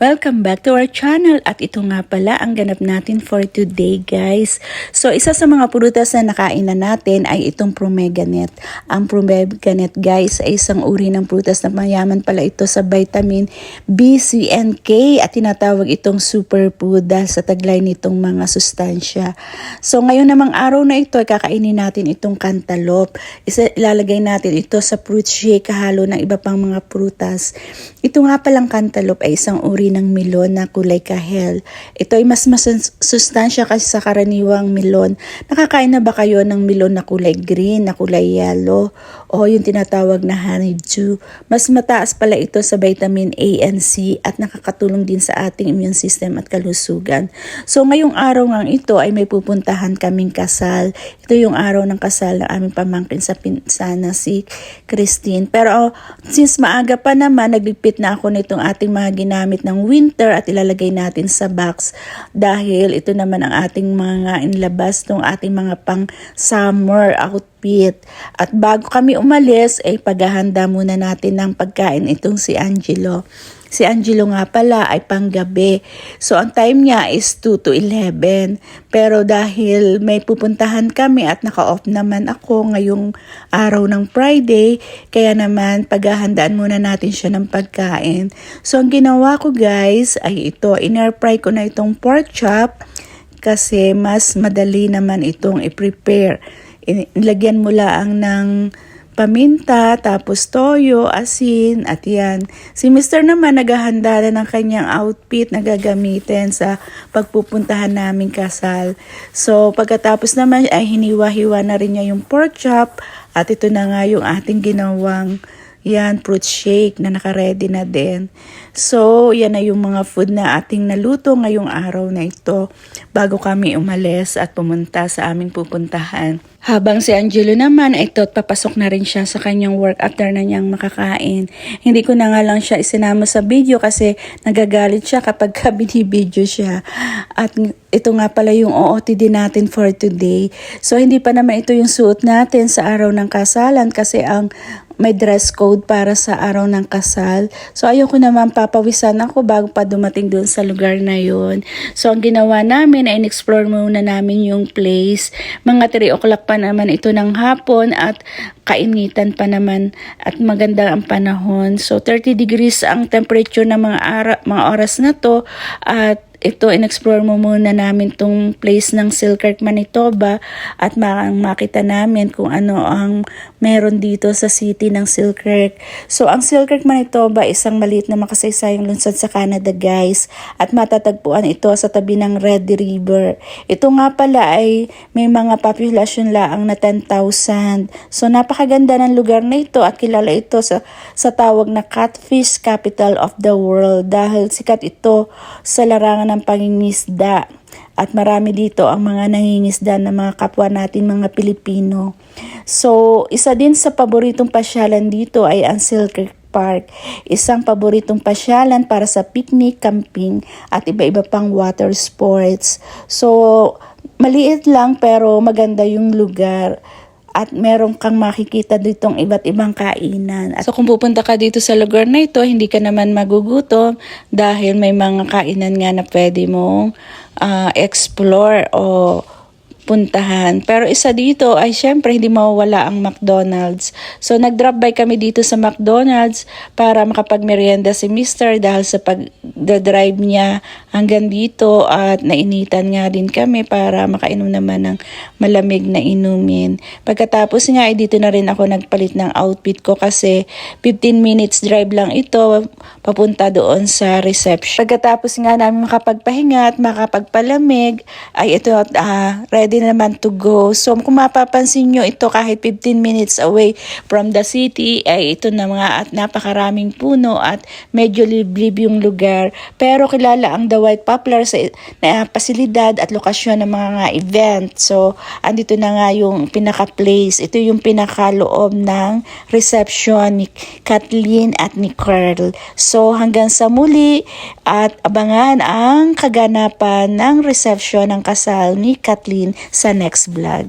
Welcome back to our channel at ito nga pala ang ganap natin for today guys. So isa sa mga prutas na nakain na natin ay itong pomegranate. Ang pomegranate guys ay isang uri ng prutas na mayaman pala ito sa vitamin B, C, and K at tinatawag itong superfood sa taglay nitong mga sustansya. So ngayon namang araw na ito ay kakainin natin itong cantaloupe. Ilalagay natin ito sa fruit shake kahalo ng iba pang mga prutas. Ito nga palang cantaloupe ay isang uri ng melon na kulay kahel. Ito ay mas sustansya kasi sa karaniwang melon. Nakakain na ba kayo ng melon na kulay green, na kulay yellow, o yung tinatawag na honeydew? Mas mataas pala ito sa vitamin A and C at nakakatulong din sa ating immune system at kalusugan. So ngayong araw nga ito ay may pupuntahan kaming kasal. Ito yung araw ng kasal ng aming pamangkin sa pinsana si Christine. Pero since maaga pa naman, nagligpit na ako nitong ating mga ginamit ng winter at ilalagay natin sa box dahil ito naman ang ating mga inlabas ng ating mga pang summer outfit. At bago kami umalis ay paghahanda muna natin ng pagkain itong si Angelo. Si Angelo nga pala ay panggabi. So ang time niya is 2 to 11. Pero dahil may pupuntahan kami at naka-off naman ako ngayong araw ng Friday, kaya naman paghahandaan muna natin siya ng pagkain. So ang ginawa ko guys ay ito, in-air fry ko na itong pork chop kasi mas madali naman itong i-prepare. Ilagyan mo lang ng paminta, tapos toyo, asin, at yan. Si Mr. naman naghahanda na ng kanyang outfit na gagamitin sa pagpupuntahan naming kasal. So pagkatapos naman ay hiniwa-hiwa na rin niya yung pork chop at ito na nga yung ating ginawang fruit shake na naka-ready na din. So yan na yung mga food na ating naluto ngayong araw na ito bago kami umalis at pumunta sa aming pupuntahan. Habang si Angelo naman ay papasok na rin siya sa kanyang work after na niyang makakain. Hindi ko na nga lang siya isinama sa video kasi nagagalit siya kapag binibideo siya. At ito nga pala yung OOTD natin for today. So hindi pa naman ito yung suot natin sa araw ng kasalan kasi ang may dress code para sa araw ng kasal. So ayoko naman papawisan ako bago pa dumating doon sa lugar na yun. So ang ginawa namin ay in-explore muna namin yung place. Mga 3 o'clock pa naman ito ng hapon at kainitan pa naman at maganda ang panahon. So 30 degrees ang temperature ng mga oras na to at ito, in-explore mo muna namin tong place ng Selkirk, Manitoba at makita namin kung ano ang meron dito sa city ng Selkirk. So, ang Selkirk, Manitoba, isang maliit na makasaysayang lungsod sa Canada, guys. At matatagpuan ito sa tabi ng Red River. Ito nga pala ay may mga population laang na 10,000. So, napakaganda ng lugar na ito at kilala ito sa tawag na Catfish Capital of the World dahil sikat ito sa larangan ng pangingisda at marami dito ang mga nangingisda ng mga kapwa natin mga Pilipino. So, isa din sa paboritong pasyalan dito ay ang Selkirk Park. Isang paboritong pasyalan para sa picnic, camping at iba-iba pang water sports. So, maliit lang pero maganda yung lugar. At meron kang makikita ditong iba't ibang kainan. So kung pupunta ka dito sa lugar na ito, hindi ka naman magugutom dahil may mga kainan nga na pwede mong explore o puntahan. Pero isa dito ay syempre hindi mawawala ang McDonald's. So nag-drop by kami dito sa McDonald's para makapagmerienda si Mr. dahil sa pag-drive niya hanggang dito at nainitan nga din kami para makainom naman ng malamig na inumin. Pagkatapos nga ay dito na rin ako nagpalit ng outfit ko kasi 15 minutes drive lang ito papunta doon sa reception. Pagkatapos nga namin makapagpahinga at makapagpalamig ay ito ready naman to go. So kung mapapansin nyo ito kahit 15 minutes away from the city ay ito na mga at napakaraming puno at medyo liblib yung lugar. Pero kilala ang The White Poplar sa pasilidad at lokasyon ng mga event. So andito na nga yung pinaka-place. Ito yung pinaka-loob ng reception ni Kathleen at ni Carl. So hanggang sa muli at abangan ang kaganapan ng reception ng kasal ni Kathleen sa next vlog.